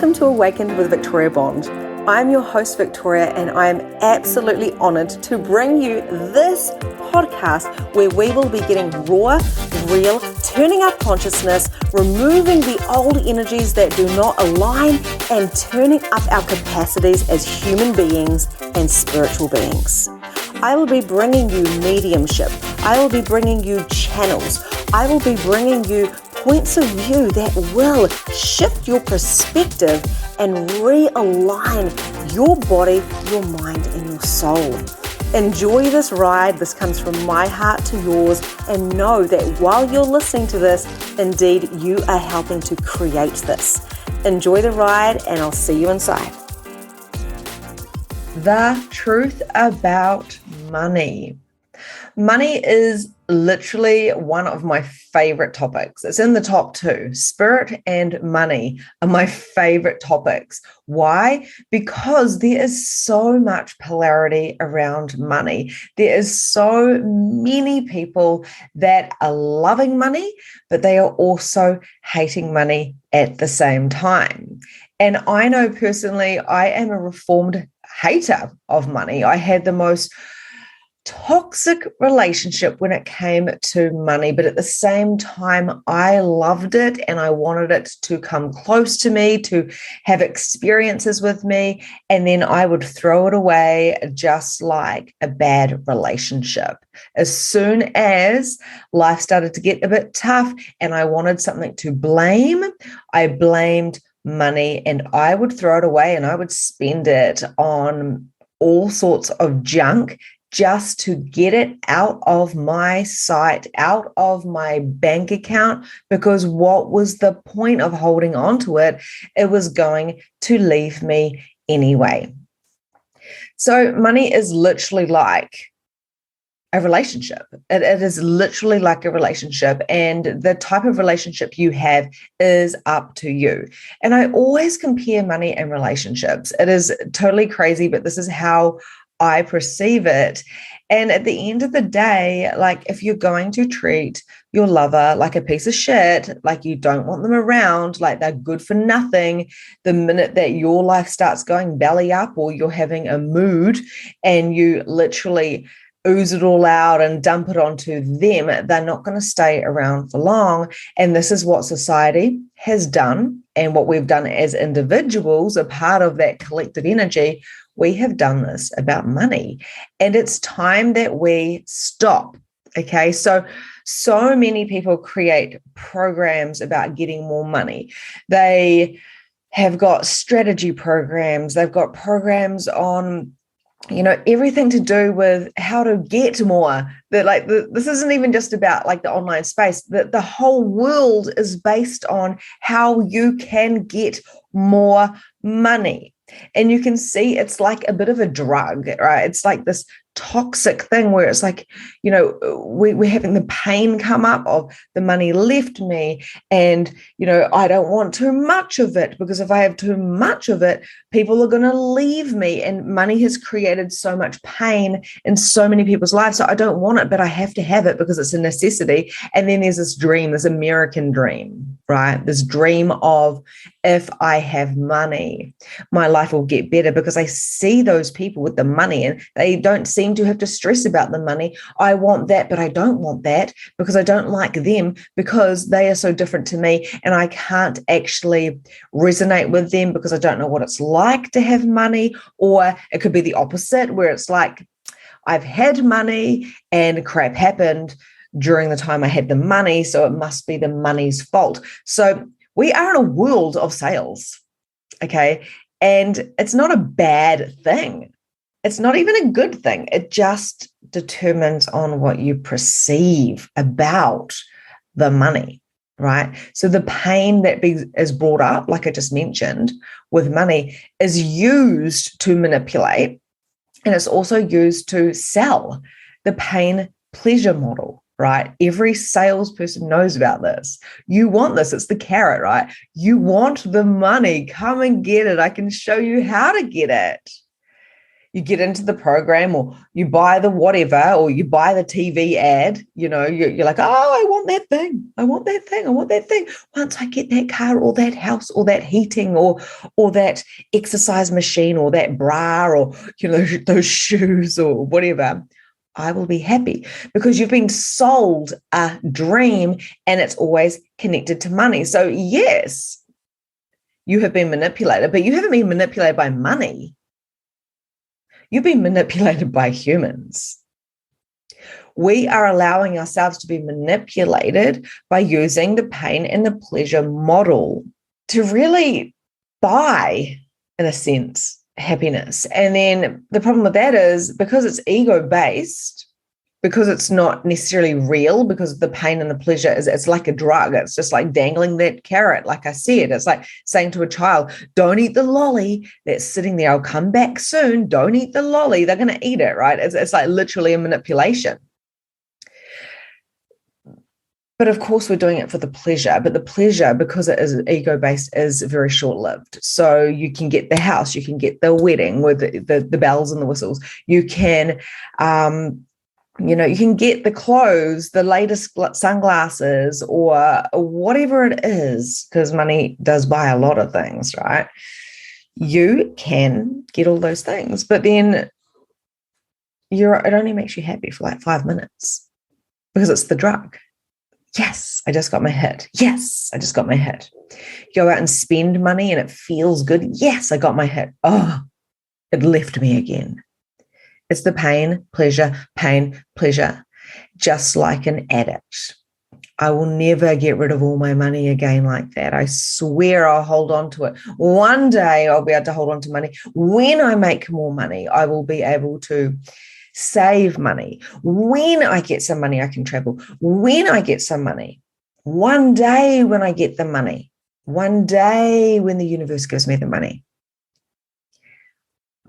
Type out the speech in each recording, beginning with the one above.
Welcome to Awakened with Victoria Bond. I'm your host, Victoria, and I am absolutely honored to bring you this podcast where we will be getting raw, real, turning up consciousness, removing the old energies that do not align, and turning up our capacities as human beings and spiritual beings. I will be bringing you mediumship. I will be bringing you channels. I will be bringing you points of view that will shift your perspective and realign your body, your mind, and your soul. Enjoy this ride. This comes from my heart to yours, and know that while you're listening to this, indeed, you are helping to create this. Enjoy the ride, and I'll see you inside. The truth about money. Money is literally one of my favorite topics. It's in the top two. Spirit and money are my favorite topics. Why? Because there is so much polarity around money. There is so many people that are loving money, but they are also hating money at the same time. And I know personally, I am a reformed hater of money. I had the most toxic relationship when it came to money, but at the same time, I loved it and I wanted it to come close to me, to have experiences with me, and then I would throw it away just like a bad relationship. As soon as life started to get a bit tough and I wanted something to blame, I blamed money and I would throw it away and I would spend it on all sorts of junk just to get it out of my sight, out of my bank account, because what was the point of holding on to it? It was going to leave me anyway. So money is literally like a relationship. It is literally like a relationship, and the type of relationship you have is up to you. And I always compare money and relationships. It is totally crazy, but this is how I perceive it. And at the end of the day, like if you're going to treat your lover like a piece of shit, like you don't want them around, like they're good for nothing, the minute that your life starts going belly up or you're having a mood and you literally ooze it all out and dump it onto them, they're not going to stay around for long. And this is what society has done. And what we've done as individuals, a part of that collective energy, we have done this about money. And it's time that we stop. Okay. So many people create programs about getting more money. They have got strategy programs. They've got programs on everything to do with how to get more. That this isn't even just about like the online space. The whole world is based on how you can get more money. And you can see it's like a bit of a drug, right? It's like this toxic thing where it's like, we're having the pain come up of the money left me. And, I don't want too much of it, because if I have too much of it, people are going to leave me. And money has created so much pain in so many people's lives. So I don't want it, but I have to have it because it's a necessity. And then there's this dream, this American dream, right? This dream of, if I have money, my life will get better, because I see those people with the money and they don't seem to have to stress about the money. I want that, but I don't want that because I don't like them, because they are so different to me and I can't actually resonate with them because I don't know what it's like to have money. Or it could be the opposite, where it's like, I've had money and crap happened during the time I had the money, so it must be the money's fault. So we are in a world of sales, okay? And it's not a bad thing. It's not even a good thing. It just determines on what you perceive about the money, right? So the pain that is brought up, like I just mentioned, with money is used to manipulate, and it's also used to sell the pain pleasure model. Right? Every salesperson knows about this. You want this. It's the carrot, right? You want the money. Come and get it. I can show you how to get it. You get into the program, or you buy the whatever, or you buy the TV ad, you're like, oh, I want that thing. I want that thing. I want that thing. Once I get that car or that house or that heating or that exercise machine or that bra or, those shoes or whatever, I will be happy, because you've been sold a dream and it's always connected to money. So yes, you have been manipulated, but you haven't been manipulated by money. You've been manipulated by humans. We are allowing ourselves to be manipulated by using the pain and the pleasure model to really buy, in a sense, happiness. And then the problem with that is, because it's ego-based, because it's not necessarily real, because the pain and the pleasure it's like a drug. It's just like dangling that carrot. Like I said, it's like saying to a child, don't eat the lolly that's sitting there. I'll come back soon. Don't eat the lolly. They're going to eat it, right? It's like literally a manipulation. But of course, we're doing it for the pleasure. But the pleasure, because it is ego-based, is very short-lived. So you can get the house, you can get the wedding with the bells and the whistles. You can, you can get the clothes, the latest sunglasses, or whatever it is, because money does buy a lot of things, right? You can get all those things, but then it only makes you happy for like 5 minutes, because it's the drug. Yes, I just got my hit. Yes, I just got my hit. You go out and spend money and it feels good. Yes, I got my hit. Oh, it left me again. It's the pain, pleasure, just like an addict. I will never get rid of all my money again like that. I swear I'll hold on to it. One day I'll be able to hold on to money. When I make more money, I will be able to save money. When I get some money, I can travel. When I get some money, one day when I get the money, one day when the universe gives me the money.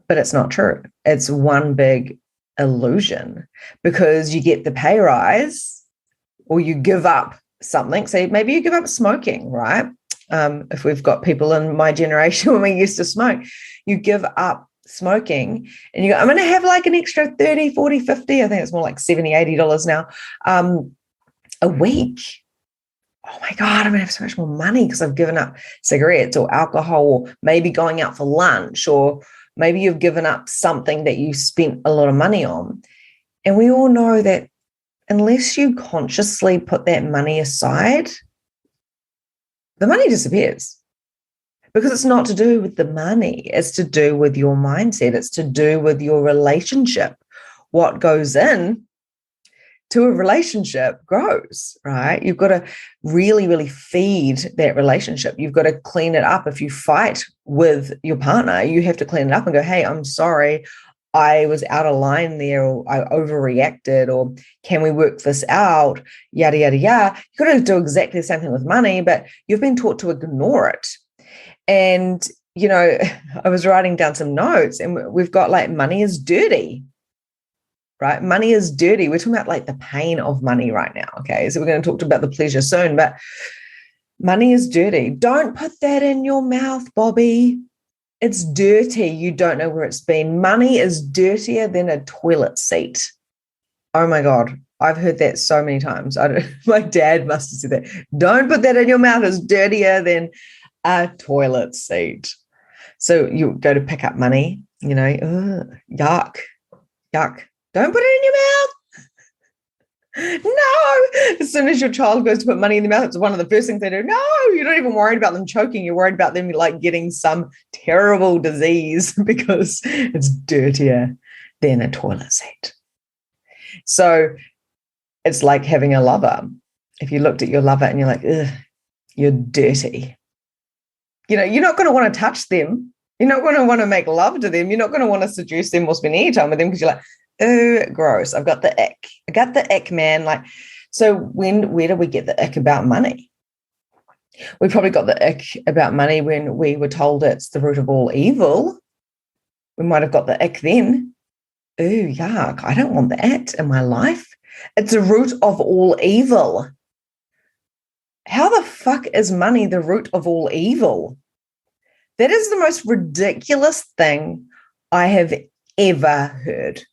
But it's not true. It's one big illusion, because you get the pay rise or you give up something. So maybe you give up smoking, right? If we've got people in my generation when we used to smoke, you give up smoking and you go, I'm going to have like an extra 30, 40, 50, I think it's more like $70, $80 now, a week. Oh my God, I'm going to have so much more money because I've given up cigarettes or alcohol, or maybe going out for lunch, or maybe you've given up something that you spent a lot of money on. And we all know that unless you consciously put that money aside, the money disappears. Because it's not to do with the money. It's to do with your mindset. It's to do with your relationship. What goes in to a relationship grows, right? You've got to really, really feed that relationship. You've got to clean it up. If you fight with your partner, you have to clean it up and go, hey, I'm sorry, I was out of line there, or I overreacted, or can we work this out? Yada, yada, yada. You've got to do exactly the same thing with money, but you've been taught to ignore it. And, I was writing down some notes, and we've got like money is dirty, right? Money is dirty. We're talking about like the pain of money right now. Okay. So we're going to talk about the pleasure soon, but money is dirty. Don't put that in your mouth, Bobby. It's dirty. You don't know where it's been. Money is dirtier than a toilet seat. Oh my God. I've heard that so many times. My dad must have said that. Don't put that in your mouth. It's dirtier than a toilet seat. So you go to pick up money, yuck. Don't put it in your mouth. No. As soon as your child goes to put money in their mouth, it's one of the first things they do. No, you're not even worried about them choking. You're worried about them like getting some terrible disease because it's dirtier than a toilet seat. So it's like having a lover. If you looked at your lover and you're like, ugh, you're dirty. You're not going to want to touch them. You're not going to want to make love to them. You're not going to want to seduce them or spend any time with them because you're like, oh, gross. I've got the ick. I got the ick, man. Like, so where do we get the ick about money? We probably got the ick about money when we were told it's the root of all evil. We might have got the ick then. Ooh, yuck. I don't want that in my life. It's the root of all evil. How the fuck is money the root of all evil? That is the most ridiculous thing I have ever heard.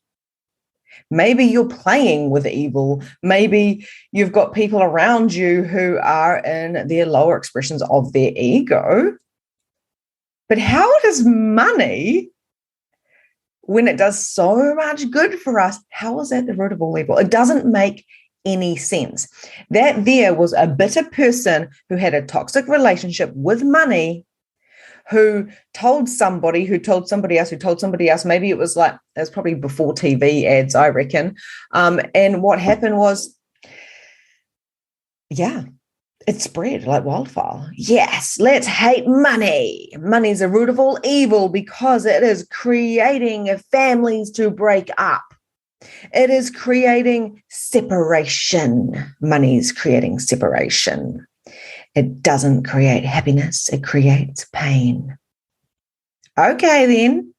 Maybe you're playing with evil. Maybe you've got people around you who are in their lower expressions of their ego. But how does money, when it does so much good for us, how is that the root of all evil? It doesn't make any sense. That there was a bitter person who had a toxic relationship with money, who told somebody else, maybe it was probably before TV ads, I reckon. And what happened was, it spread like wildfire. Yes, let's hate money. Money's the root of all evil because it is creating families to break up. It is creating separation. Money's creating separation. It doesn't create happiness. It creates pain. Okay, then.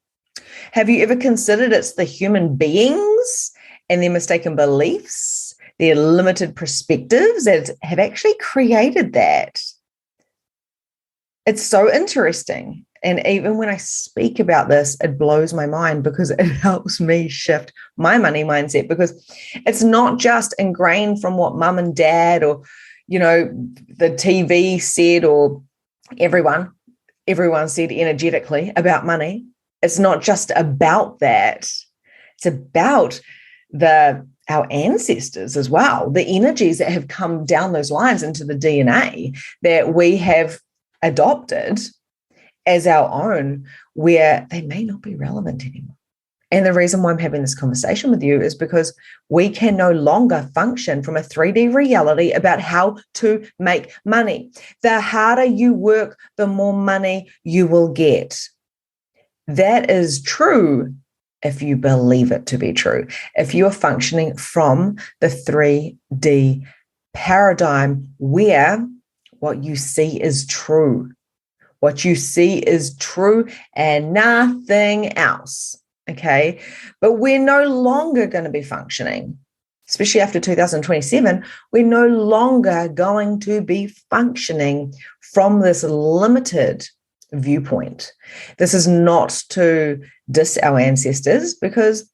Have you ever considered it's the human beings and their mistaken beliefs, their limited perspectives that have actually created that? It's so interesting. And even when I speak about this, it blows my mind because it helps me shift my money mindset, because it's not just ingrained from what mum and dad or the TV said, or everyone said energetically about money. It's not just about that. It's about our ancestors as well, the energies that have come down those lines into the DNA that we have adopted as our own, where they may not be relevant anymore. And the reason why I'm having this conversation with you is because we can no longer function from a 3D reality about how to make money. The harder you work, the more money you will get. That is true if you believe it to be true. If you're functioning from the 3D paradigm where what you see is true. What you see is true and nothing else. Okay, but we're no longer going to be functioning, especially after 2027. We're no longer going to be functioning from this limited viewpoint. This is not to diss our ancestors, because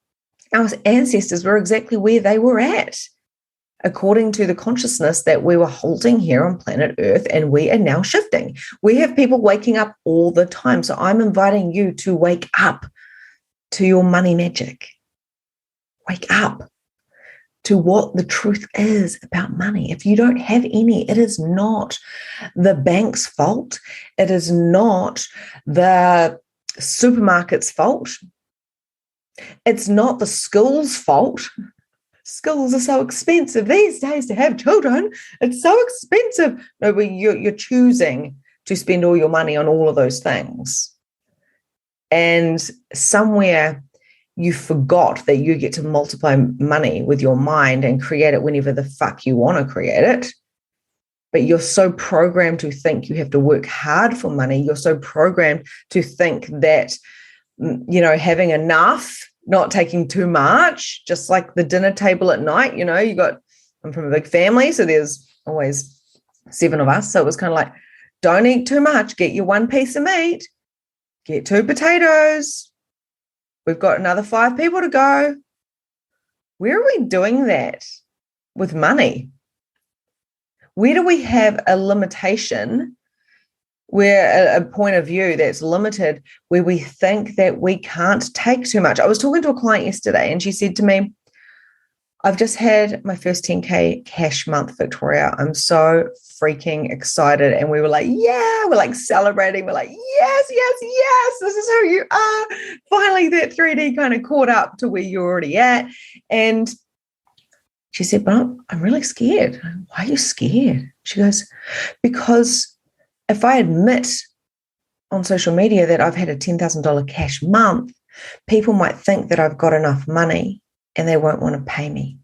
our ancestors were exactly where they were at, according to the consciousness that we were holding here on planet Earth, and we are now shifting. We have people waking up all the time. So I'm inviting you to wake up to your money magic. Wake up to what the truth is about money. If you don't have any, it is not the bank's fault. It is not the supermarket's fault. It's not the school's fault. Schools are so expensive these days to have children. It's so expensive. No, but you're choosing to spend all your money on all of those things. And somewhere you forgot that you get to multiply money with your mind and create it whenever the fuck you want to create it. But you're so programmed to think you have to work hard for money. You're so programmed to think that, having enough, not taking too much, just like the dinner table at night, I'm from a big family, so there's always 7 of us. So it was kind of like, don't eat too much, get your 1 piece of meat. Get 2 potatoes. We've got another 5 people to go. Where are we doing that with money? Where do we have a limitation, where a point of view that's limited, where we think that we can't take too much? I was talking to a client yesterday and she said to me, I've just had my first 10K cash month, Victoria. I'm so freaking excited. And we were like, we're like celebrating. We're like, yes, this is who you are. Finally, that 3D kind of caught up to where you're already at. And she said, but I'm really scared. Why are you scared? She goes, because if I admit on social media that I've had a $10,000 cash month, people might think that I've got enough money and they won't want to pay me.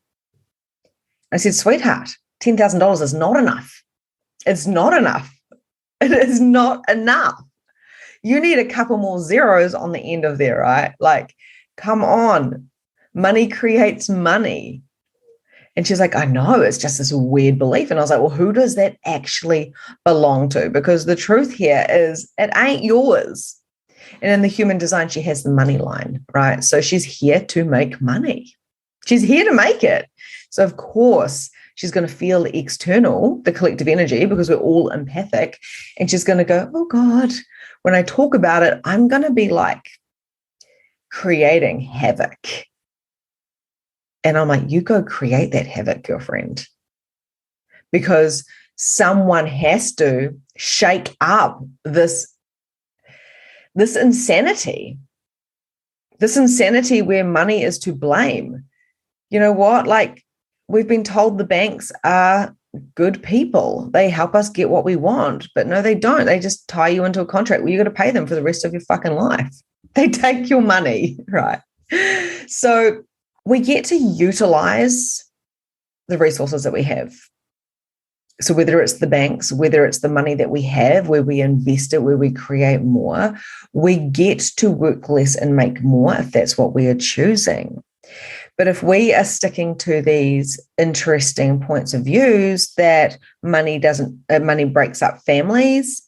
I said, sweetheart, $10,000 is not enough. It's not enough. It is not enough. You need a couple more zeros on the end of there, right? Like, come on. Money creates money. And she's like, I know, it's just this weird belief. And I was like, well, who does that actually belong to? Because the truth here is it ain't yours. And in the human design, she has the money line, right? So she's here to make money. She's here to make it. So of course, she's going to feel the external, the collective energy, because we're all empathic. And she's going to go, oh God, when I talk about it, I'm going to be like creating havoc. And I'm like, you go create that havoc, girlfriend. Because someone has to shake up this insanity where money is to blame. You know what? Like, we've been told the banks are good people. They help us get what we want, but no, they don't. They just tie you into a contract where you got to pay them for the rest of your fucking life. They take your money, right? So we get to utilize the resources that we have. So whether it's the banks, whether it's the money that we have, where we invest it, where we create more, we get to work less and make more if that's what we are choosing. But if we are sticking to these interesting points of views that money breaks up families,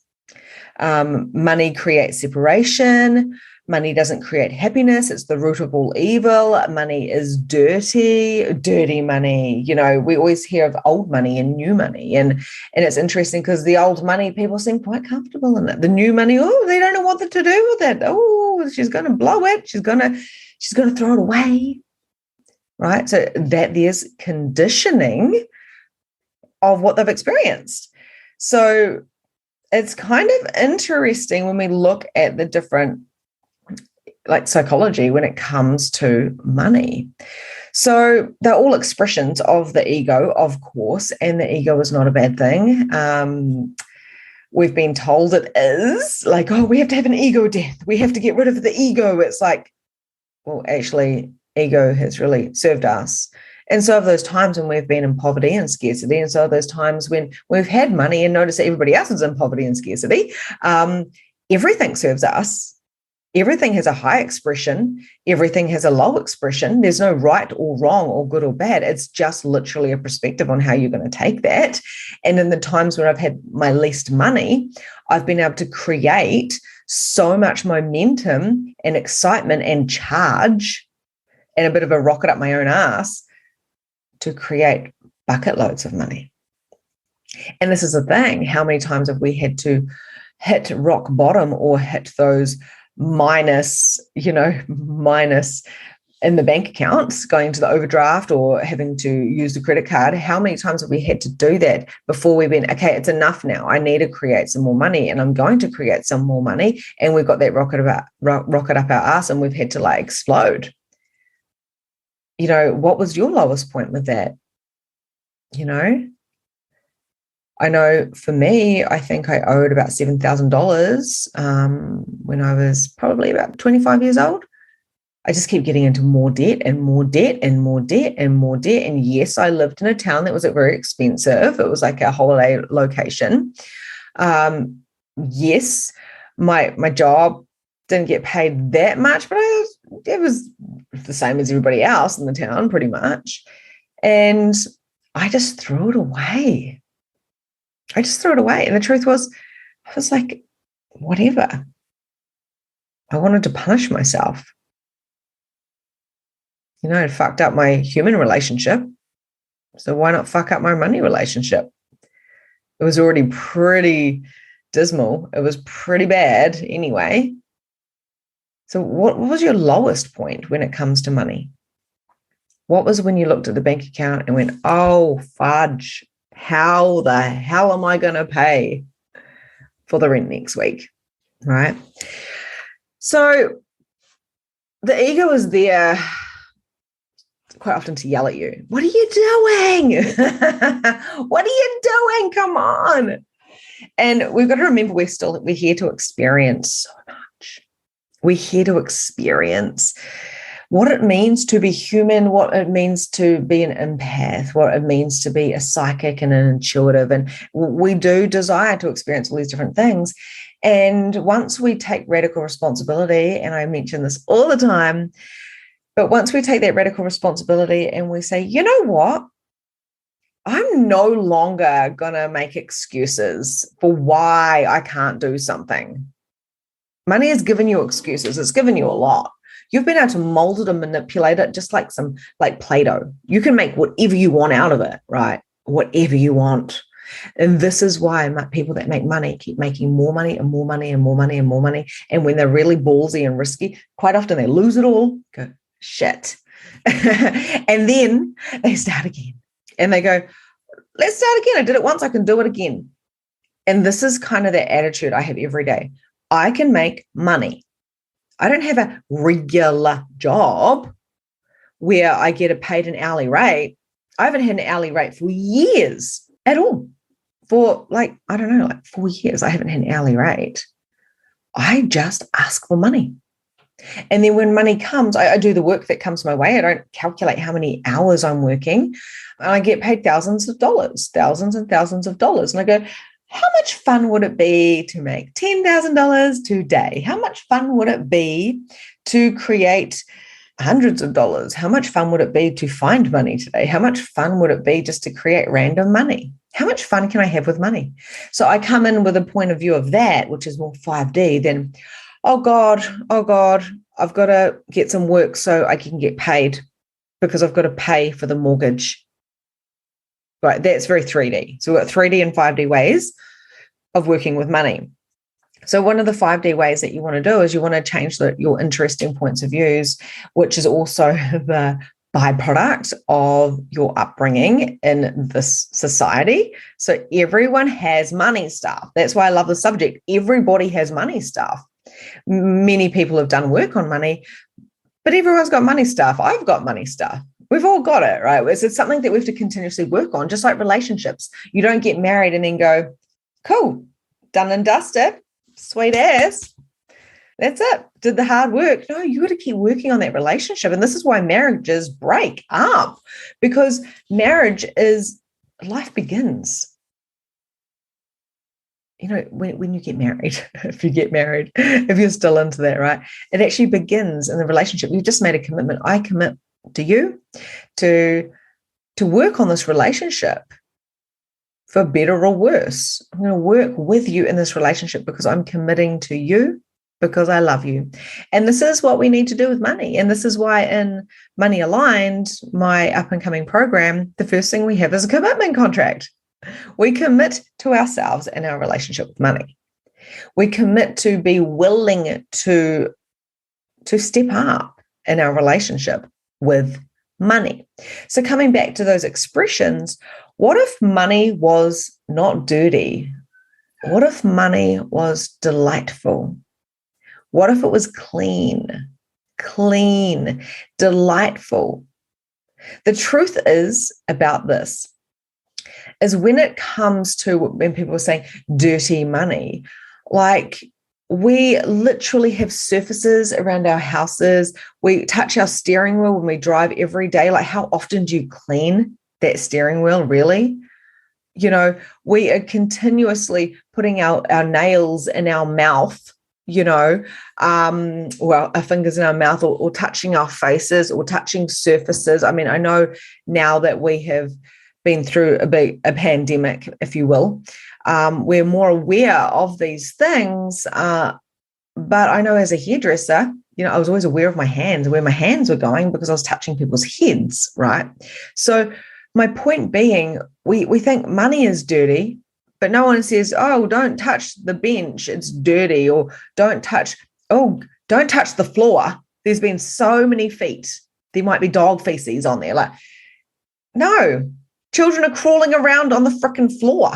money creates separation, money doesn't create happiness, it's the root of all evil, money is dirty money. You know, we always hear of old money and new money. And it's interesting because the old money, people seem quite comfortable in it. The new money, oh, they don't know what to do with it. Oh, she's going to blow it. She's going to throw it away. Right? So that there's conditioning of what they've experienced. So it's kind of interesting when we look at the different, like, psychology when it comes to money. So they're all expressions of the ego, of course, and the ego is not a bad thing. We've been told it is, like, oh, we have to have an ego death. We have to get rid of the ego. It's like, well, actually, ego has really served us. And so have those times when we've been in poverty and scarcity. And so are those times when we've had money and noticed that everybody else is in poverty and scarcity. Everything serves us. Everything has a high expression. Everything has a low expression. There's no right or wrong or good or bad. It's just literally a perspective on how you're going to take that. And in the times when I've had my least money, I've been able to create so much momentum and excitement and charge and a bit of a rocket up my own ass to create bucket loads of money. And this is the thing. How many times have we had to hit rock bottom or hit those minus in the bank accounts, going to the overdraft or having to use the credit card? How many times have we had to do that before we've been, okay, it's enough now. I need to create some more money and I'm going to create some more money. And we've got that rocket up our ass and we've had to like explode. You know, what was your lowest point with that? You know, I know for me, I think I owed about $7,000 when I was probably about 25 years old. I just keep getting into more debt and more debt and more debt and more debt. And yes, I lived in a town that was very expensive. It was like a holiday location. Yes, my job didn't get paid that much, but it was the same as everybody else in the town, pretty much. And I just threw it away. And the truth was, I was like, whatever. I wanted to punish myself. You know, I fucked up my human relationship. So why not fuck up my money relationship? It was already pretty dismal. It was pretty bad anyway. So what was your lowest point when it comes to money? What was when you looked at the bank account and went, oh, fudge, how the hell am I going to pay for the rent next week, right? So the ego is there quite often to yell at you. What are you doing? What are you doing? Come on. And we've got to remember we're here to experience so much. We're here to experience what it means to be human, what it means to be an empath, what it means to be a psychic and an intuitive. And we do desire to experience all these different things. And once we take radical responsibility, and I mention this all the time, but once we take that radical responsibility and we say, you know what? I'm no longer going to make excuses for why I can't do something. Money has given you excuses. It's given you a lot. You've been able to mold it and manipulate it just like Play-Doh. You can make whatever you want out of it, right? Whatever you want. And this is why people that make money keep making more money and more money and more money and more money. And when they're really ballsy and risky, quite often they lose it all, go, shit. And then they start again. And they go, let's start again. I did it once, I can do it again. And this is kind of the attitude I have every day. I can make money. I don't have a regular job where I get paid an hourly rate. I haven't had an hourly rate for years at all. For 4 years, I haven't had an hourly rate. I just ask for money. And then when money comes, I do the work that comes my way. I don't calculate how many hours I'm working. And I get paid thousands and thousands of dollars. And I go, how much fun would it be to make $10,000 today? How much fun would it be to create hundreds of dollars? How much fun would it be to find money today? How much fun would it be just to create random money? How much fun can I have with money? So I come in with a point of view of that, which is more 5D than, oh God, I've got to get some work so I can get paid because I've got to pay for the mortgage. Right, that's very 3D. So we've got 3D and 5D ways of working with money. So one of the 5D ways that you want to do is you want to change your interesting points of views, which is also the byproduct of your upbringing in this society. So everyone has money stuff. That's why I love the subject. Everybody has money stuff. Many people have done work on money, but everyone's got money stuff. I've got money stuff. We've all got it, right? It's something that we have to continuously work on, just like relationships. You don't get married and then go, cool, done and dusted, sweet ass. That's it. Did the hard work. No, you got to keep working on that relationship. And this is why marriages break up, because marriage is life begins. You know, when you get married, if you get married, if you're still into that, right? It actually begins in the relationship. You've just made a commitment. I commit to you to work on this relationship for better or worse. I'm going to work with you in this relationship because I'm committing to you because I love you. And this is what we need to do with money. And this is why in Money Aligned, my up and coming program, the first thing we have is a commitment contract. We commit to ourselves and our relationship with money. We commit to be willing to step up in our relationship with money. So coming back to those expressions, what if money was not dirty? What if money was delightful? What if it was clean, delightful? The truth is about this is when it comes to when people are saying dirty money, like we literally have surfaces around our houses. We touch our steering wheel when we drive every day. Like how often do you clean that steering wheel, really? You know, we are continuously putting our nails in our mouth, or our fingers in our mouth, or touching our faces or touching surfaces. I mean, I know now that we have been through a pandemic, if you will, we're more aware of these things. But I know as a hairdresser, I was always aware of my hands, where my hands were going because I was touching people's heads, right? So my point being, we think money is dirty, but no one says, oh, don't touch the bench, it's dirty, or don't touch the floor. There's been so many feet. There might be dog feces on there. Like, no, children are crawling around on the frickin' floor.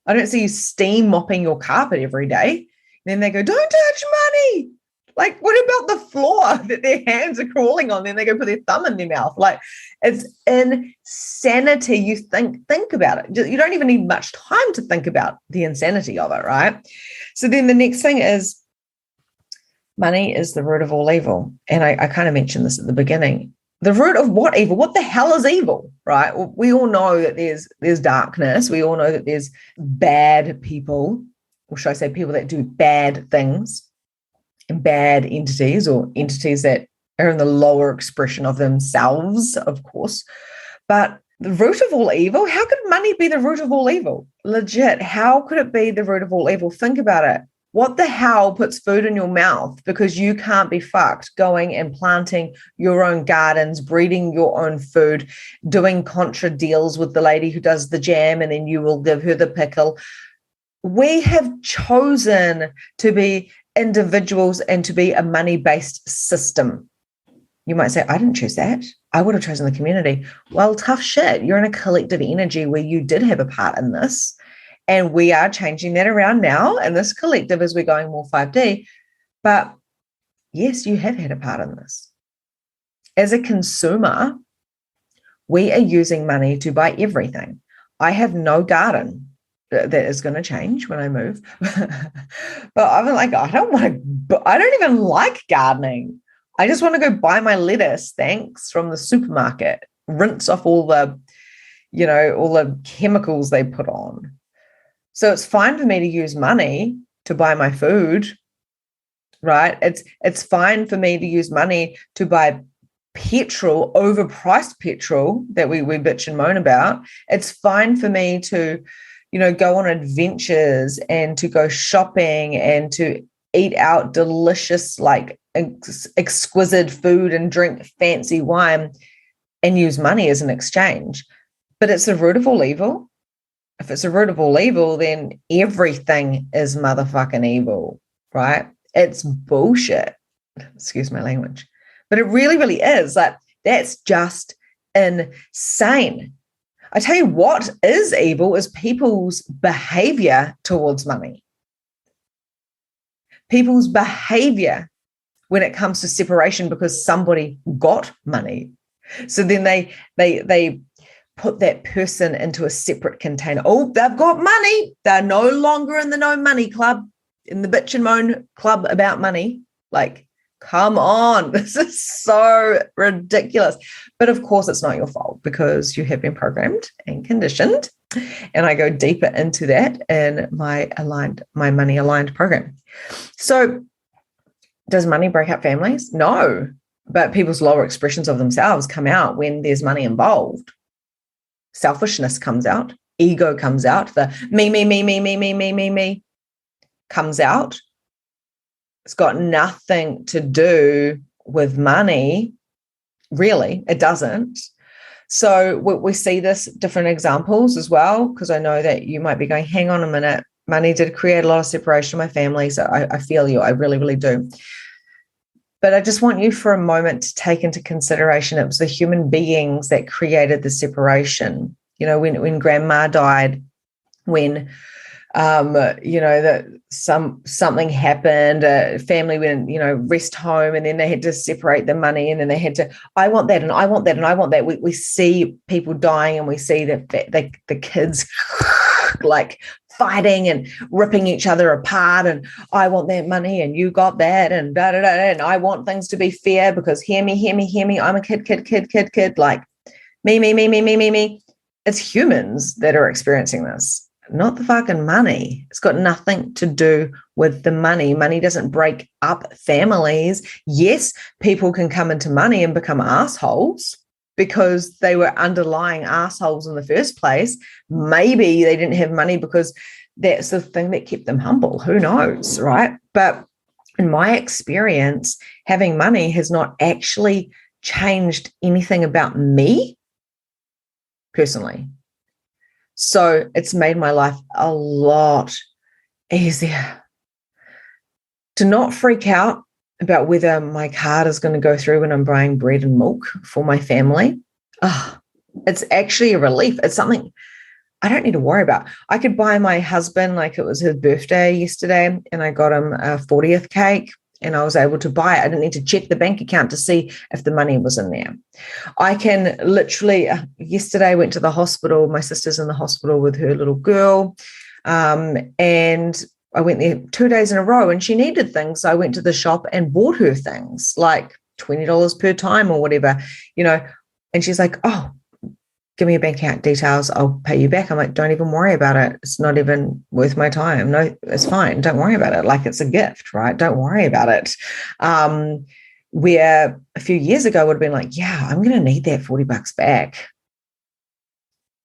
I don't see you steam mopping your carpet every day. And then they go, don't touch money. Like, what about the floor that their hands are crawling on? Then they go put their thumb in their mouth. Like, it's insanity. You think about it. You don't even need much time to think about the insanity of it, right? So then the next thing is money is the root of all evil. And I kind of mentioned this at the beginning. The root of what evil? What the hell is evil, right? Well, we all know that there's darkness. We all know that there's bad people, or should I say people that do bad things, and bad entities, or entities that are in the lower expression of themselves, of course. But the root of all evil, how could money be the root of all evil? Legit, how could it be the root of all evil? Think about it. What the hell puts food in your mouth because you can't be fucked going and planting your own gardens, breeding your own food, doing contra deals with the lady who does the jam and then you will give her the pickle? We have chosen to be individuals and to be a money-based system. You might say, I didn't choose that. I would have chosen the community. Well, tough shit. You're in a collective energy where you did have a part in this. And we are changing that around now in this collective as we're going more 5D. But yes, you have had a part in this. As a consumer, we are using money to buy everything. I have no garden. That is going to change when I move. But I'm like, I don't even like gardening. I just want to go buy my lettuce, thanks, from the supermarket, rinse off all the chemicals they put on. So it's fine for me to use money to buy my food, right? It's fine for me to use money to buy petrol, overpriced petrol that we bitch and moan about. It's fine for me to, go on adventures and to go shopping and to eat out delicious, like exquisite food and drink fancy wine and use money as an exchange. But it's the root of all evil. If it's a root of all evil, then everything is motherfucking evil, right? It's bullshit. Excuse my language. But it really, really is. Like, that's just insane. I tell you what is evil is people's behavior towards money. People's behavior when it comes to separation because somebody got money. So then they put that person into a separate container. Oh, they've got money. They're no longer in the no money club, in the bitch and moan club about money. Like, come on. This is so ridiculous. But of course, it's not your fault because you have been programmed and conditioned. And I go deeper into that in my money aligned program. So does money break up families? No. But people's lower expressions of themselves come out when there's money involved. Selfishness comes out, ego comes out, the me comes out. It's got nothing to do with money, really. It doesn't. So we see this different examples as well, because I know that you might be going, hang on a minute, money did create a lot of separation in my family, so I feel you, I really, really do. But I just want you for a moment to take into consideration it was the human beings that created the separation. When grandma died, when that something happened, a family went, rest home, and then they had to separate the money, and then they had to, I want that, and I want that, and I want that. We see people dying, and we see that the kids like fighting and ripping each other apart, and I want that money and you got that, and da da da, and I want things to be fair because hear me, I'm a kid, like me. It's humans that are experiencing this, not the fucking money. It's got nothing to do with the money. Money doesn't break up families. Yes, people can come into money and become assholes because they were underlying assholes in the first place. Maybe they didn't have money because that's the thing that kept them humble. Who knows, right? But in my experience, having money has not actually changed anything about me personally. So it's made my life a lot easier to not freak out about whether my card is going to go through when I'm buying bread and milk for my family. It's actually a relief. It's something I don't need to worry about. I could buy my husband, like it was his birthday yesterday, and I got him a 40th cake, and I was able to buy it. I didn't need to check the bank account to see if the money was in there. I can literally, yesterday I went to the hospital. My sister's in the hospital with her little girl. And I went there 2 days in a row and she needed things. So I went to the shop and bought her things, like $20 per time or whatever, and she's like, oh, give me your bank account details. I'll pay you back. I'm like, don't even worry about it. It's not even worth my time. No, it's fine. Don't worry about it. Like, it's a gift, right? Don't worry about it. Where a few years ago would have been like, yeah, I'm going to need that $40 back.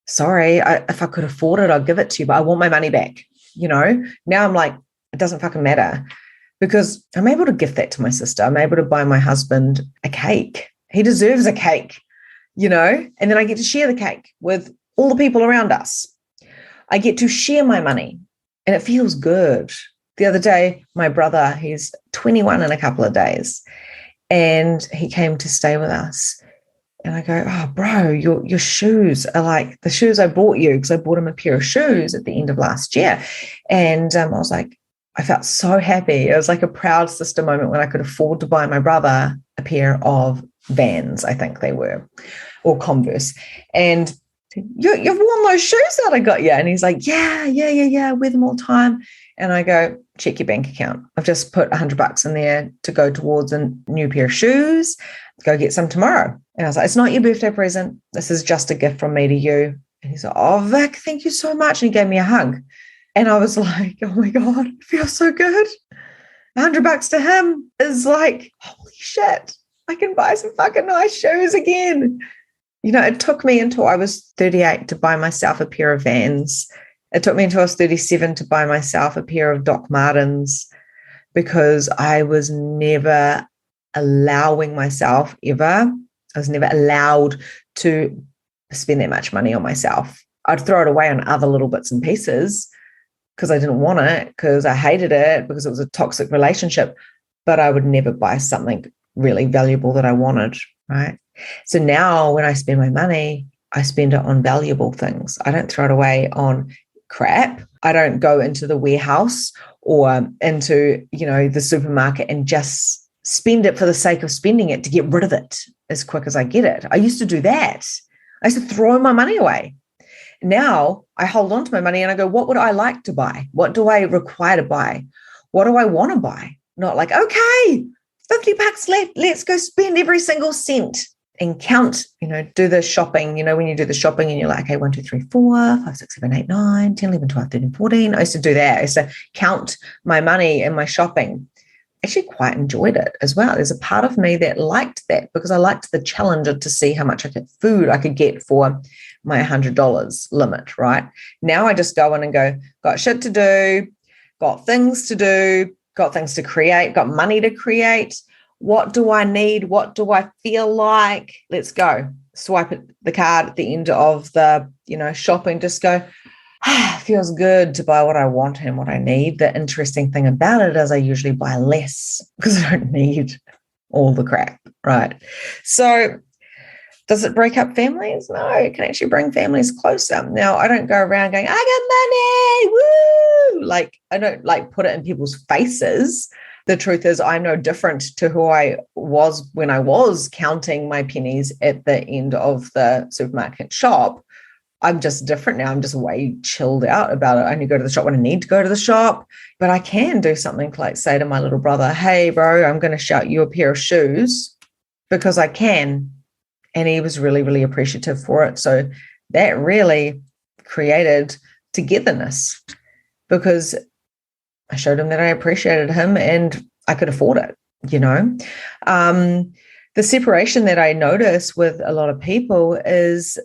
Sorry. If I could afford it, I'll give it to you, but I want my money back. Now I'm like, it doesn't fucking matter, because I'm able to gift that to my sister. I'm able to buy my husband a cake. He deserves a cake, and then I get to share the cake with all the people around us. I get to share my money, and it feels good. The other day, my brother, he's 21 in a couple of days, and he came to stay with us. And I go, oh, bro, your shoes are like the shoes I bought you, because I bought him a pair of shoes at the end of last year. And I was like, I felt so happy. It was like a proud sister moment when I could afford to buy my brother a pair of Vans, I think they were, or Converse. And you've worn those shoes that I got you. And he's like, yeah, I wear them all the time. And I go, check your bank account. I've just put $100 in there to go towards a new pair of shoes. Go get some tomorrow. And I was like, it's not your birthday present. This is just a gift from me to you. And he's like, oh, Vic, thank you so much. And he gave me a hug. And I was like, oh my God, it feels so good. $100 to him is like, holy shit, I can buy some fucking nice shoes again. It took me until I was 38 to buy myself a pair of Vans. It took me until I was 37 to buy myself a pair of Doc Martens, because I was never allowing myself I was never allowed to spend that much money on myself. I'd throw it away on other little bits and pieces because I didn't want it, because I hated it, because it was a toxic relationship, but I would never buy something really valuable that I wanted, right? So now when I spend my money, I spend it on valuable things. I don't throw it away on crap. I don't go into the warehouse or into, the supermarket and just spend it for the sake of spending it to get rid of it as quick as I get it. I used to do that. I used to throw my money away. Now I hold on to my money and I go, what would I like to buy? What do I require to buy? What do I want to buy? Not like, okay, $50 left. Let's go spend every single cent and count, do the shopping, when you do the shopping and you're like, okay, 1, 2, 3, 4, 5, 6, 7, 8, 9, 10, 11, 12, 13, 14. I used to do that. I used to count my money and my shopping. Actually quite enjoyed it as well. There's a part of me that liked that, because I liked the challenge to see how much food I could get for my $100 limit, right? Now I just go in and go, got shit to do, got things to do, got things to create, got money to create. What do I need? What do I feel like? Let's go. Swipe the card at the end of the, shopping. Just go, feels good to buy what I want and what I need. The interesting thing about it is I usually buy less because I don't need all the crap, right? So does it break up families? No, it can actually bring families closer. Now, I don't go around going, I got money, woo! Like, I don't put it in people's faces. The truth is I'm no different to who I was when I was counting my pennies at the end of the supermarket shop. I'm just different now. I'm just way chilled out about it. I only go to the shop when I need to go to the shop, but I can do something like say to my little brother, hey, bro, I'm going to shout you a pair of shoes because I can. And he was really, really appreciative for it. So that really created togetherness, because I showed him that I appreciated him and I could afford it, The separation that I notice with a lot of people is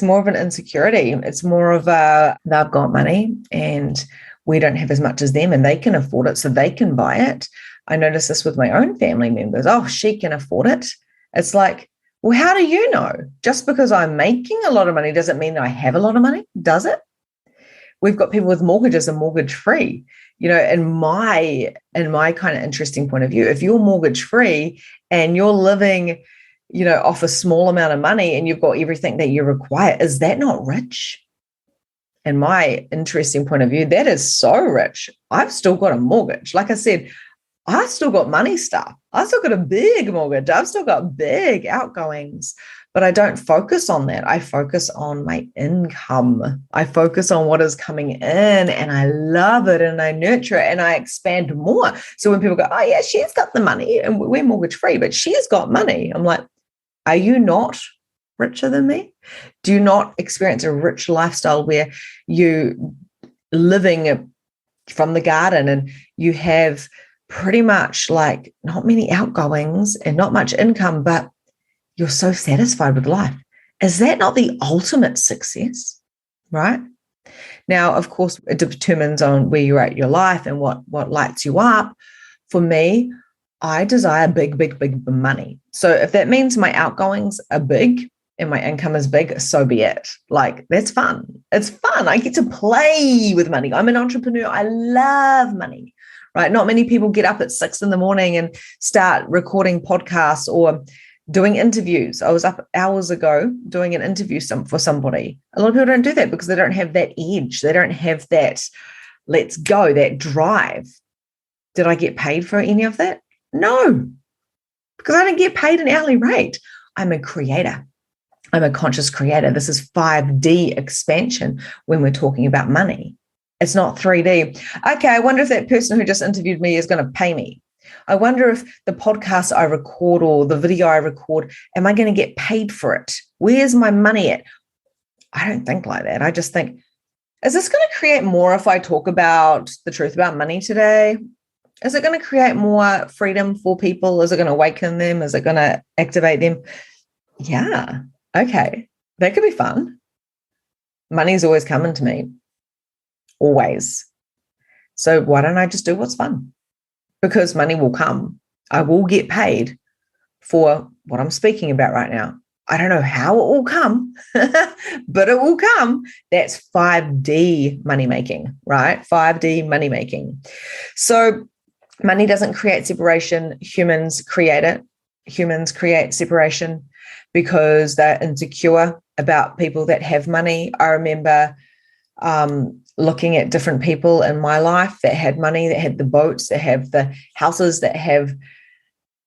more of an insecurity. It's more of they've got money and we don't have as much as them, and they can afford it, so they can buy it. I notice this with my own family members. Oh, she can afford it. It's like, well, how do you know? Just because I'm making a lot of money doesn't mean I have a lot of money, does it? We've got people with mortgages and mortgage-free. In my kind of interesting point of view, if you're mortgage-free and you're living, off a small amount of money and you've got everything that you require, is that not rich? In my interesting point of view, that is so rich. I've still got a mortgage. Like I said, I still got money stuff. I still got a big mortgage. I've still got big outgoings, but I don't focus on that. I focus on my income. I focus on what is coming in, and I love it and I nurture it and I expand more. So when people go, oh yeah, she's got the money and we're mortgage free, but she's got money. I'm like, are you not richer than me? Do you not experience a rich lifestyle where you living from the garden and you have pretty much like not many outgoings and not much income, but you're so satisfied with life? Is that not the ultimate success, right? Now, of course, it determines on where you're at in your life and what lights you up. For me, I desire big, big, big money. So if that means my outgoings are big and my income is big, so be it. Like, that's fun. It's fun. I get to play with money. I'm an entrepreneur. I love money, right? Not many people get up at 6 a.m. and start recording podcasts or doing interviews. I was up hours ago doing an interview for somebody. A lot of people don't do that because they don't have that edge. They don't have that let's go, that drive. Did I get paid for any of that? No, because I don't get paid an hourly rate. I'm a creator. I'm a conscious creator. This is 5D expansion when we're talking about money. It's not 3D. Okay, I wonder if that person who just interviewed me is going to pay me. I wonder if the podcast I record or the video I record, am I going to get paid for it? Where's my money at? I don't think like that. I just think, is this going to create more if I talk about the truth about money today? Is it going to create more freedom for people? Is it going to awaken them? Is it going to activate them? Yeah. Okay. That could be fun. Money's always coming to me. Always. So why don't I just do what's fun? Because money will come. I will get paid for what I'm speaking about right now. I don't know how it will come, but it will come. That's 5D money making, right? 5D money making. So money doesn't create separation. Humans create it. Humans create separation because they're insecure about people that have money. I remember looking at different people in my life that had money, that had the boats, that have the houses, that have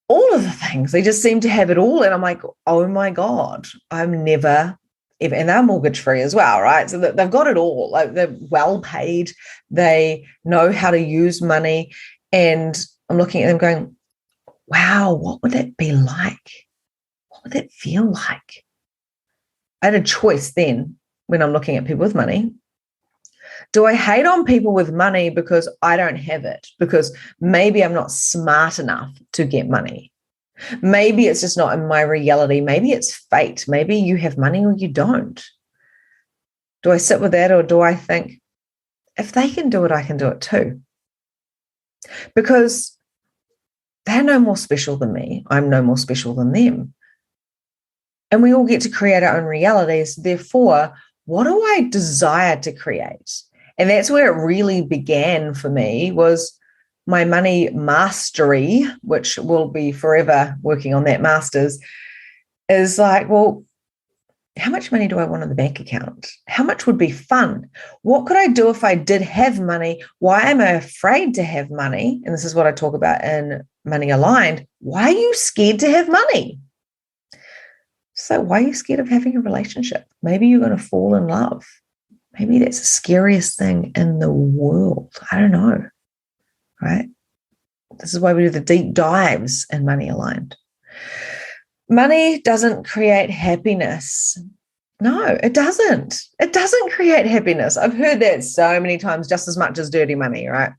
all of the things. They just seem to have it all. And I'm like, oh my God, I'm never, ever, and they're mortgage free as well, right? So they've got it all. Like, they're well paid. They know how to use money. And I'm looking at them going, wow, what would that be like? What would that feel like? I had a choice then when I'm looking at people with money. Do I hate on people with money because I don't have it? Because maybe I'm not smart enough to get money. Maybe it's just not in my reality. Maybe it's fate. Maybe you have money or you don't. Do I sit with that, or do I think, if they can do it, I can do it too? Because they're no more special than me. I'm no more special than them. And we all get to create our own realities. Therefore, what do I desire to create? And that's where it really began for me, was my money mastery, which will be forever working on that masters, is like, well, how much money do I want in the bank account? How much would be fun? What could I do if I did have money? Why am I afraid to have money? And this is what I talk about in Money Aligned. Why are you scared to have money? So why are you scared of having a relationship? Maybe you're going to fall in love. Maybe that's the scariest thing in the world. I don't know, right? This is why we do the deep dives in Money Aligned. Money doesn't create happiness. No, it doesn't. It doesn't create happiness. I've heard that so many times, just as much as dirty money, right?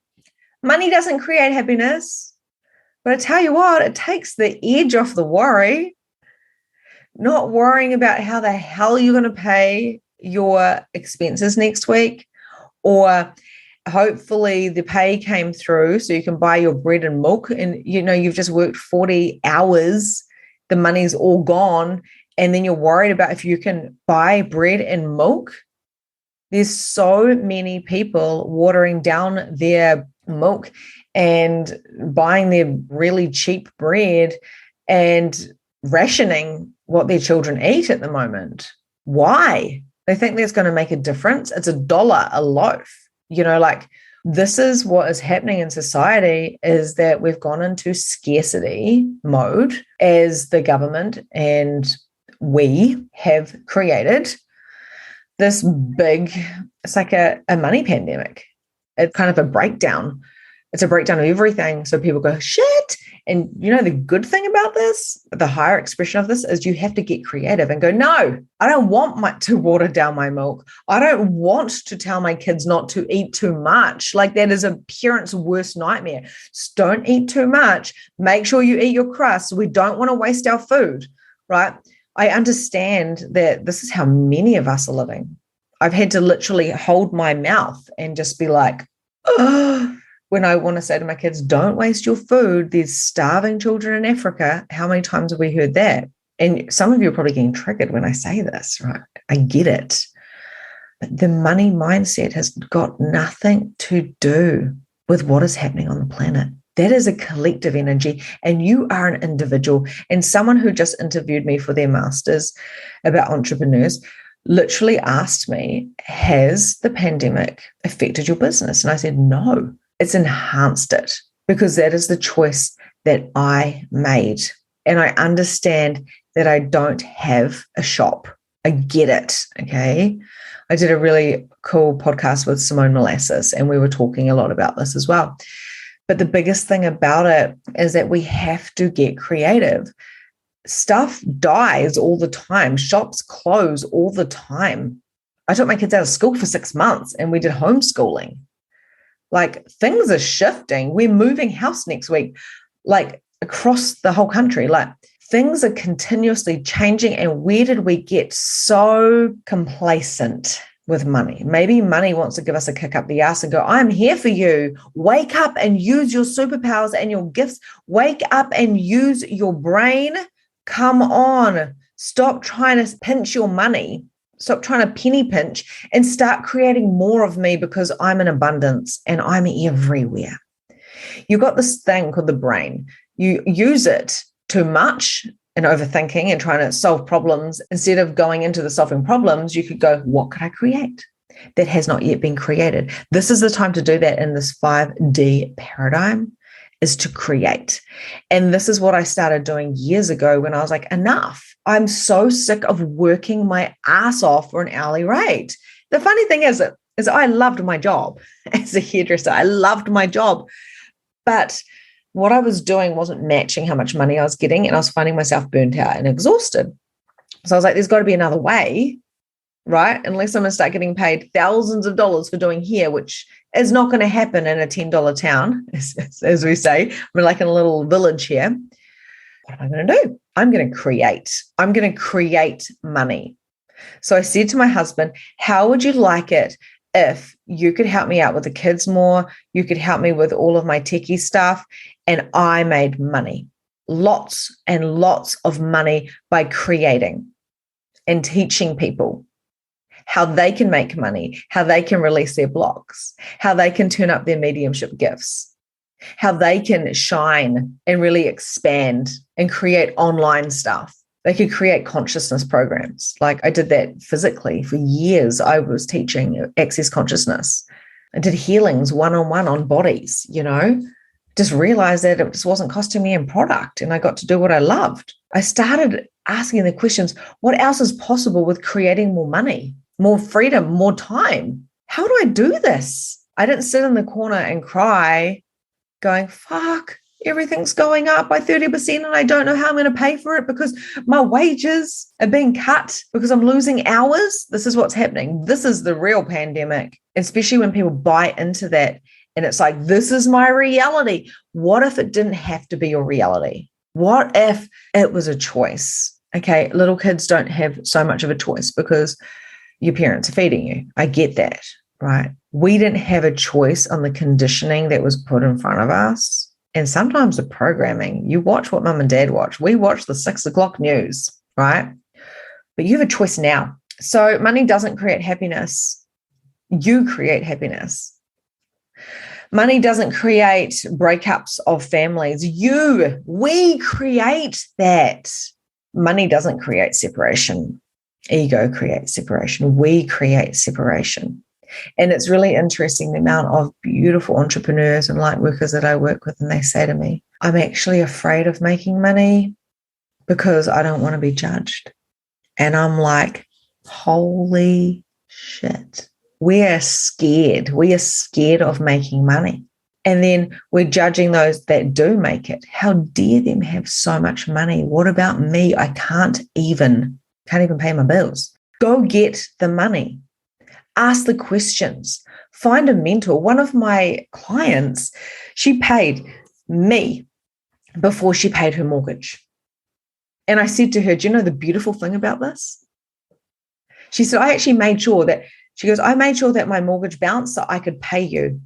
Money doesn't create happiness. But I tell you what, it takes the edge off the worry. Not worrying about how the hell you're going to pay your expenses next week, or hopefully the pay came through so you can buy your bread and milk, and you've just worked 40 hours, the money's all gone, and then you're worried about if you can buy bread and milk. There's so many people watering down their milk and buying their really cheap bread and rationing what their children eat at the moment. Why? They think that's going to make a difference. It's $1 a loaf. This is what is happening in society, is that we've gone into scarcity mode as the government, and we have created this big, it's like a money pandemic. It's kind of a breakdown. It's a breakdown of everything. So people go, shit. And the good thing about this, the higher expression of this, is you have to get creative and go, no, I don't want to water down my milk. I don't want to tell my kids not to eat too much. Like, that is a parent's worst nightmare. Just don't eat too much. Make sure you eat your crust. We don't want to waste our food, right? I understand that this is how many of us are living. I've had to literally hold my mouth and just be like, oh, when I want to say to my kids, don't waste your food. There's starving children in Africa. How many times have we heard that? And some of you are probably getting triggered when I say this, right? I get it. But the money mindset has got nothing to do with what is happening on the planet. That is a collective energy, and you are an individual. And someone who just interviewed me for their master's about entrepreneurs literally asked me, has the pandemic affected your business? And I said, no, it's enhanced it, because that is the choice that I made. And I understand that I don't have a shop. I get it, okay? I did a really cool podcast with Simone Molasses, and we were talking a lot about this as well. But the biggest thing about it is that we have to get creative. Stuff dies all the time. Shops close all the time. I took my kids out of school for 6 months and we did homeschooling. Like, things are shifting. We're moving house next week, like across the whole country. Like, things are continuously changing. And where did we get so complacent with money? Maybe money wants to give us a kick up the ass and go, I'm here for you. Wake up and use your superpowers and your gifts. Wake up and use your brain. Come on. Stop trying to pinch your money. Stop trying to penny pinch and start creating more of me, because I'm in abundance and I'm everywhere. You've got this thing called the brain. You use it too much and overthinking and trying to solve problems. Instead of going into the solving problems, you could go, what could I create that has not yet been created? This is the time to do that in this 5D paradigm, is to create. And this is what I started doing years ago when I was like, enough. I'm so sick of working my ass off for an hourly rate. The funny thing is I loved my job as a hairdresser. I loved my job. But what I was doing wasn't matching how much money I was getting, and I was finding myself burnt out and exhausted. So I was like, there's got to be another way, right? Unless I'm going to start getting paid thousands of dollars for doing hair, which is not going to happen in a $10 town, as we say. We're like in a little village here. What am I going to do? I'm going to create. I'm going to create money. So I said to my husband, how would you like it if you could help me out with the kids more, you could help me with all of my techie stuff, and I made money, lots and lots of money by creating and teaching people how they can make money, how they can release their blocks, how they can turn up their mediumship gifts, how they can shine and really expand and create online stuff. They could create consciousness programs. Like, I did that physically for years. I was teaching access consciousness. I did healings one-on-one on bodies, just realized that it just wasn't costing me in product, and I got to do what I loved. I started asking the questions, what else is possible with creating more money, more freedom, more time? How do I do this? I didn't sit in the corner and cry going, fuck, everything's going up by 30% and I don't know how I'm going to pay for it because my wages are being cut because I'm losing hours. This is what's happening. This is the real pandemic, especially when people buy into that. And it's like, this is my reality. What if it didn't have to be your reality? What if it was a choice? Okay, little kids don't have so much of a choice because your parents are feeding you. I get that, right? We didn't have a choice on the conditioning that was put in front of us. And sometimes the programming, you watch what mum and dad watch. We watch the 6 o'clock news, right? But you have a choice now. So money doesn't create happiness. You create happiness. Money doesn't create breakups of families. We create that. Money doesn't create separation. Ego creates separation. We create separation. And it's really interesting the amount of beautiful entrepreneurs and light workers that I work with, and they say to me, I'm actually afraid of making money because I don't want to be judged. And I'm like, holy shit. We are scared. We are scared of making money. And then we're judging those that do make it. How dare them have so much money? What about me? I can't even pay my bills. Go get the money. Ask the questions. Find a mentor. One of my clients, she paid me before she paid her mortgage. And I said to her, do you know the beautiful thing about this? She said, I actually made sure that She goes, I made sure that my mortgage bounced so I could pay you.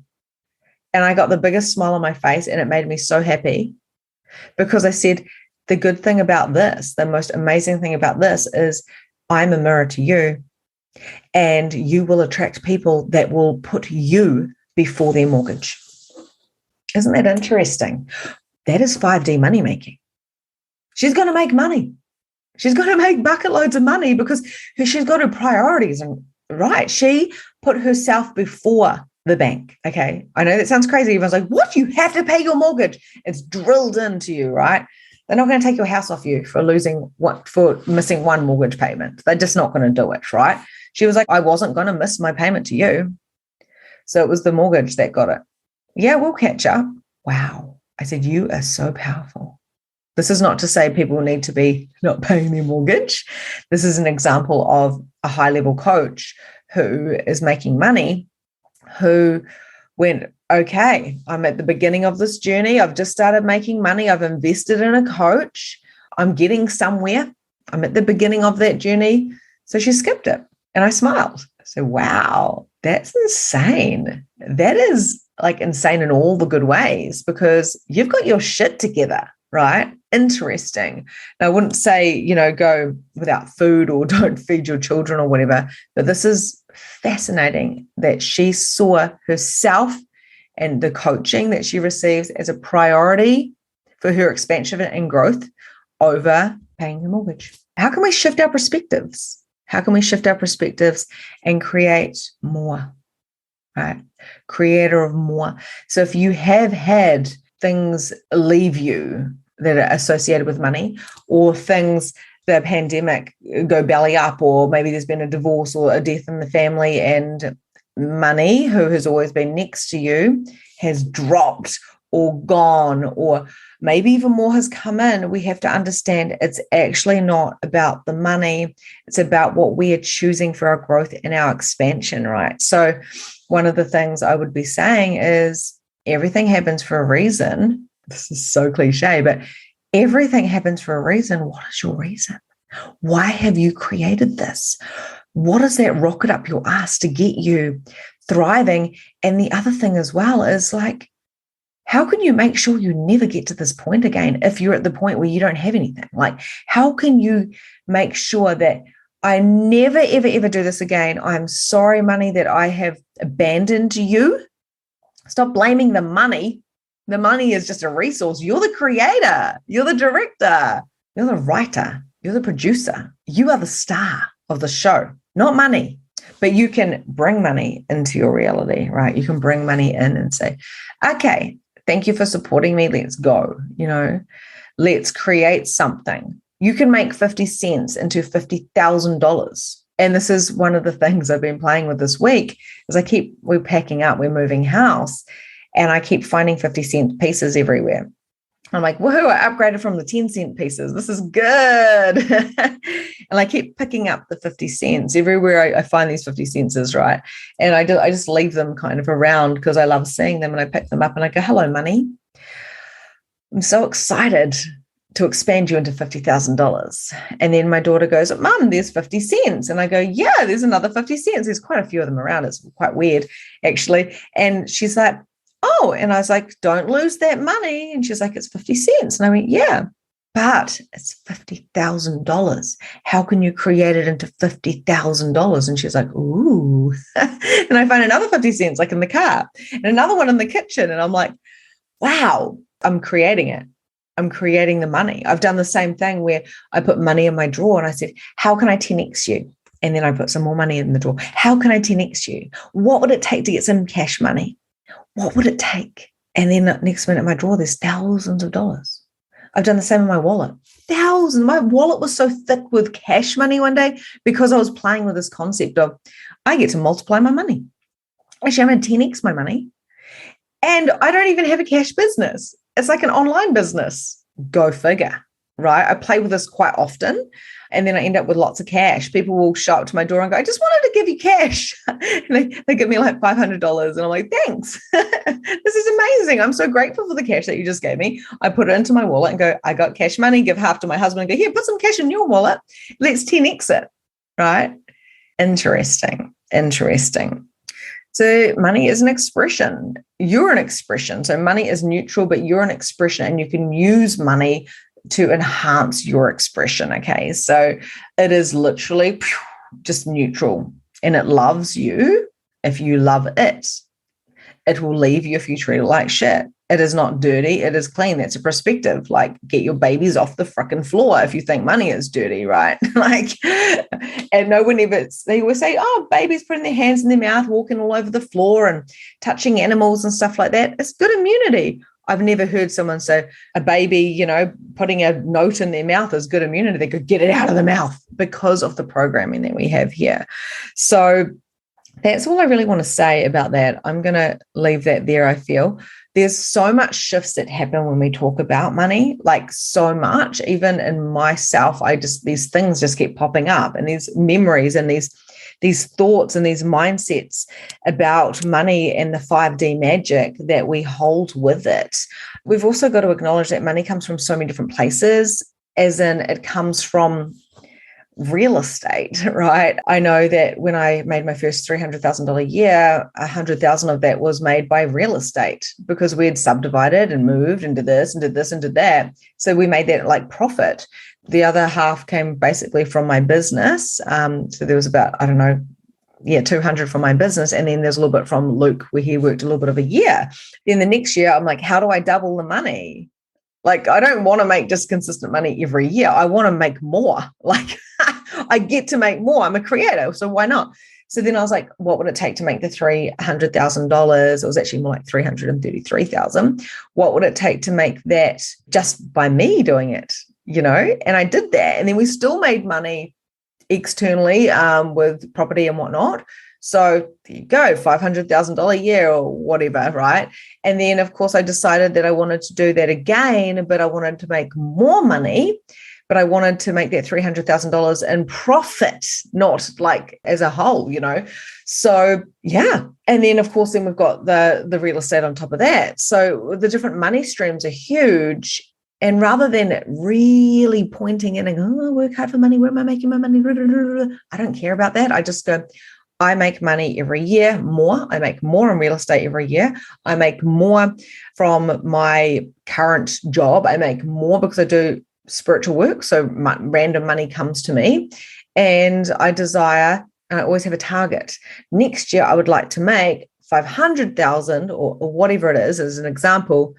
And I got the biggest smile on my face, and it made me so happy because I said, the good thing about this, the most amazing thing about this is I'm a mirror to you, and you will attract people that will put you before their mortgage. Isn't that interesting? That is 5D money making. She's going to make money. She's going to make bucket loads of money because she's got her priorities and right. She put herself before the bank. Okay. I know that sounds crazy. Everyone's like, what? You have to pay your mortgage. It's drilled into you, right? They're not going to take your house off you for missing one mortgage payment. They're just not going to do it, right? She was like, I wasn't going to miss my payment to you. So it was the mortgage that got it. Yeah, we'll catch up. Wow. I said, you are so powerful. This is not to say people need to be not paying their mortgage. This is an example of a high-level coach who is making money, who went, okay, I'm at the beginning of this journey. I've just started making money. I've invested in a coach. I'm getting somewhere. I'm at the beginning of that journey. So she skipped it. And I smiled. I said, wow, that's insane. That is like insane in all the good ways because you've got your shit together, right? Interesting. Now, I wouldn't say, go without food or don't feed your children or whatever, but this is fascinating that she saw herself and the coaching that she receives as a priority for her expansion and growth over paying the mortgage. How can we shift our perspectives? How can we shift our perspectives and create more, right? Creator of more. So if you have had things leave you that are associated with money or things, the pandemic go belly up, or maybe there's been a divorce or a death in the family and money, who has always been next to you, has dropped or gone, or maybe even more has come in, we have to understand it's actually not about the money. It's about what we are choosing for our growth and our expansion, right? So one of the things I would be saying is everything happens for a reason. This is so cliche, but everything happens for a reason. What is your reason? Why have you created this? What is that rocket up your ass to get you thriving? And the other thing as well is like, how can you make sure you never get to this point again if you're at the point where you don't have anything? Like, how can you make sure that I never, ever, ever do this again? I'm sorry, money, that I have abandoned you. Stop blaming the money. The money is just a resource. You're the creator. You're the director. You're the writer. You're the producer. You are the star of the show, not money. But you can bring money into your reality, right? You can bring money in and say, okay, thank you for supporting me. Let's go. Let's create something. You can make 50 cents into $50,000. And this is one of the things I've been playing with this week is we're packing up, we're moving house, and I keep finding 50-cent pieces everywhere. I'm like, woohoo, I upgraded from the 10-cent pieces. This is good. And I keep picking up the 50 cents everywhere I find these 50 cents, right? And I just leave them kind of around because I love seeing them, and I pick them up and I go, hello, money. I'm so excited to expand you into $50,000. And then my daughter goes, Mum, there's 50 cents. And I go, yeah, there's another 50 cents. There's quite a few of them around. It's quite weird, actually. And she's like, oh, and I was like, don't lose that money. And she's like, it's 50 cents. And I went, yeah, but it's $50,000. How can you create it into $50,000? And she's like, ooh. And I find another 50 cents like in the car and another one in the kitchen. And I'm like, wow, I'm creating it. I'm creating the money. I've done the same thing where I put money in my drawer and I said, how can I 10x you? And then I put some more money in the drawer. How can I 10x you? What would it take to get some cash money? What would it take? And then next minute in my drawer, there's thousands of dollars. I've done the same in my wallet. Thousands. My wallet was so thick with cash money one day because I was playing with this concept of I get to multiply my money. Actually, I'm going to 10x my money. And I don't even have a cash business. It's like an online business. Go figure, right? I play with this quite often. And then I end up with lots of cash. People will show up to my door and go, I just wanted to give you cash. And they give me like $500. And I'm like, thanks. This is amazing. I'm so grateful for the cash that you just gave me. I put it into my wallet and go, I got cash money, give half to my husband and go, here, put some cash in your wallet. Let's 10x it, right? Interesting. Interesting. So money is an expression. You're an expression. So money is neutral, but you're an expression, and you can use money to enhance your expression. Okay. So it is literally just neutral, and it loves you if you love it. It will leave you if you treat it like shit. It is not dirty. It is clean. That's a perspective. Like, get your babies off the frickin' floor if you think money is dirty, right? Like, and no one ever, they always say, oh, babies putting their hands in their mouth, walking all over the floor and touching animals and stuff like that. It's good immunity. I've never heard someone say a baby, putting a note in their mouth is good immunity. They could get it out of the mouth because of the programming that we have here. So that's all I really want to say about that. I'm going to leave that there, I feel. There's so much shifts that happen when we talk about money, like so much. Even in myself, these things just keep popping up, and these memories and these thoughts and these mindsets about money and the 5D magic that we hold with it. We've also got to acknowledge that money comes from so many different places, as in it comes from real estate, right? I know that when I made my first $300,000 a year, 100,000 of that was made by real estate, because we had subdivided and moved and did this and did this and did that. So we made that like profit. The other half came basically from my business. So there was about, 200 from my business. And then there's a little bit from Luke, where he worked a little bit of a year. Then the next year, I'm like, how do I double the money? Like, I don't want to make just consistent money every year. I want to make more. Like, I get to make more. I'm a creator, so why not? So then I was like, what would it take to make the $300,000? It was actually more like $333,000. What would it take to make that just by me doing it? And I did that. And then we still made money externally with property and whatnot. So there you go, $500,000 a year or whatever, right? And then, of course, I decided that I wanted to do that again, but I wanted to make more money, but I wanted to make that $300,000 in profit, not like as a whole, So, yeah. And then, of course, we've got the real estate on top of that. So the different money streams are huge. And rather than really pointing in and going, oh, I work hard for money, where am I making my money? I don't care about that. I just go, I make money every year more. I make more in real estate every year. I make more from my current job. I make more because I do spiritual work. So random money comes to me, and I desire, and I always have a target. Next year, I would like to make 500,000 or whatever it is, as an example,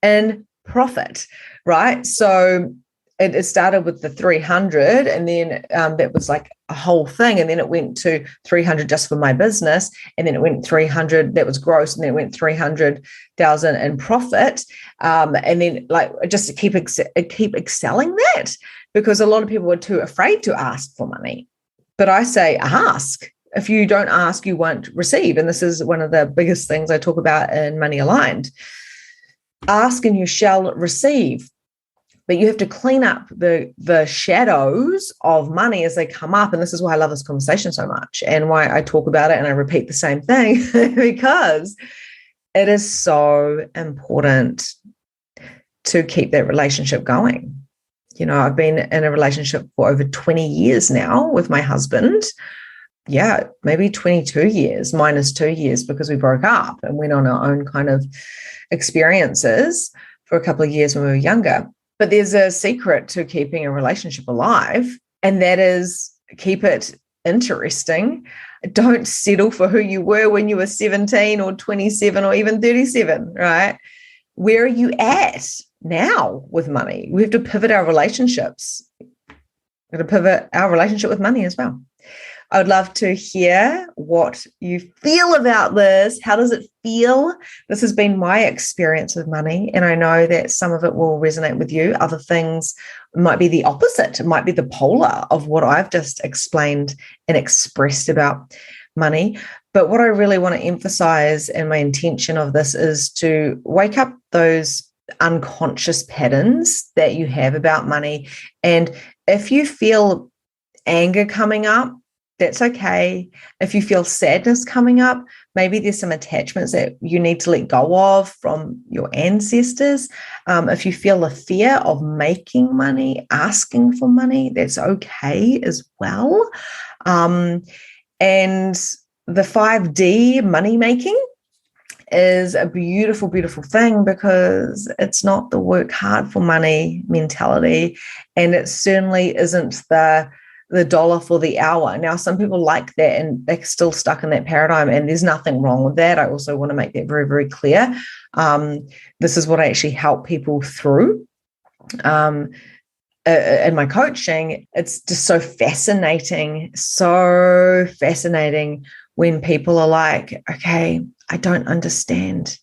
in profit, right? So it started with the 300, and then that was like a whole thing. And then it went to 300 just for my business. And then it went 300, that was gross. And then it went 300,000 in profit. And then like just to keep excelling that, because a lot of people are too afraid to ask for money. But I say, ask. If you don't ask, you won't receive. And this is one of the biggest things I talk about in Money Aligned. Ask and you shall receive. But you have to clean up the shadows of money as they come up. And this is why I love this conversation so much, and why I talk about it and I repeat the same thing, because it is so important to keep that relationship going. I've been in a relationship for over 20 years now with my husband. Yeah, maybe 22 years, minus 2 years, because we broke up and went on our own kind of experiences for a couple of years when we were younger. But there's a secret to keeping a relationship alive, and that is keep it interesting. Don't settle for who you were when you were 17 or 27 or even 37, right? Where are you at now with money? We have to pivot our relationships. We've got to pivot our relationship with money as well. I would love to hear what you feel about this. How does it feel? This has been my experience with money, and I know that some of it will resonate with you. Other things might be the opposite. It might be the polar of what I've just explained and expressed about money. But what I really want to emphasize, and my intention of this, is to wake up those unconscious patterns that you have about money. And if you feel anger coming up, that's okay. If you feel sadness coming up, maybe there's some attachments that you need to let go of from your ancestors. If you feel the fear of making money, asking for money, that's okay as well. And the 5D money making is a beautiful, beautiful thing, because it's not the work hard for money mentality, and it certainly isn't the dollar for the hour. Now, some people like that and they're still stuck in that paradigm, and there's nothing wrong with that. I also want to make that very, very clear. This is what I actually help people through in my coaching. It's just so fascinating when people are like, okay, I don't understand.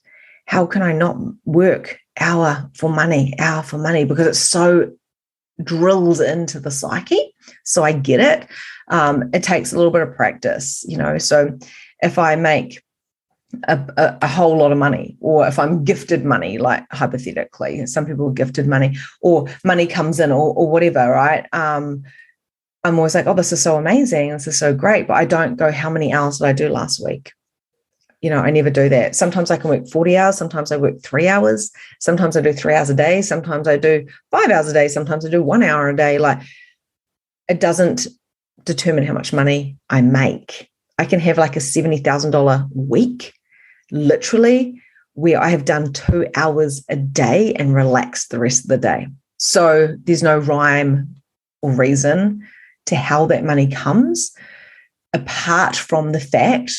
How can I not work hour for money, because it's so drilled into the psyche. So I get it. It takes a little bit of practice, so if I make a whole lot of money, or if I'm gifted money, like hypothetically, some people are gifted money, or money comes in, or whatever, right? I'm always like, oh, this is so amazing. This is so great. But I don't go, how many hours did I do last week? I never do that. Sometimes I can work 40 hours. Sometimes I work 3 hours. Sometimes I do 3 hours a day. Sometimes I do 5 hours a day. Sometimes I do 1 hour a day. Like, it doesn't determine how much money I make. I can have like a $70,000 week, literally, where I have done 2 hours a day and relaxed the rest of the day. So there's no rhyme or reason to how that money comes, apart from the fact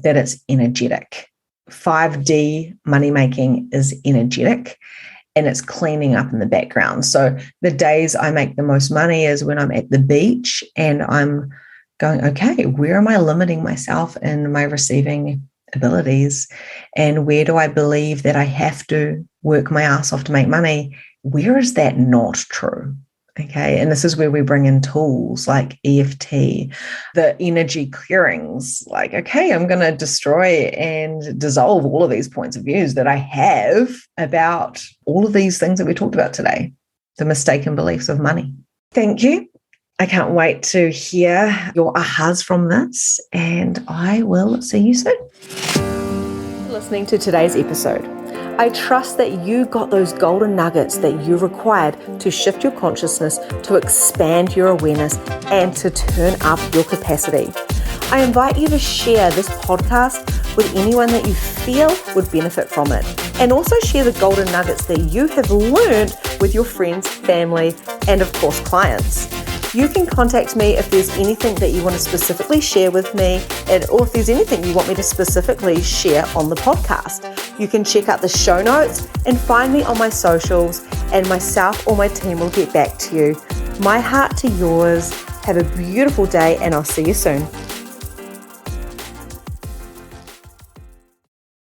that it's energetic. 5D money making is energetic, and it's cleaning up in the background. So the days I make the most money is when I'm at the beach and I'm going, okay, where am I limiting myself in my receiving abilities? And where do I believe that I have to work my ass off to make money? Where is that not true? Okay. And this is where we bring in tools like EFT, the energy clearings, like, okay, I'm going to destroy and dissolve all of these points of views that I have about all of these things that we talked about today, the mistaken beliefs of money. Thank you. I can't wait to hear your ahas from this, and I will see you soon. Listening to today's episode. I trust that you got those golden nuggets that you required to shift your consciousness, to expand your awareness, and to turn up your capacity. I invite you to share this podcast with anyone that you feel would benefit from it. And also share the golden nuggets that you have learned with your friends, family, and of course, clients. You can contact me if there's anything that you want to specifically share with me, or if there's anything you want me to specifically share on the podcast. You can check out the show notes and find me on my socials, and myself or my team will get back to you. My heart to yours. Have a beautiful day, and I'll see you soon.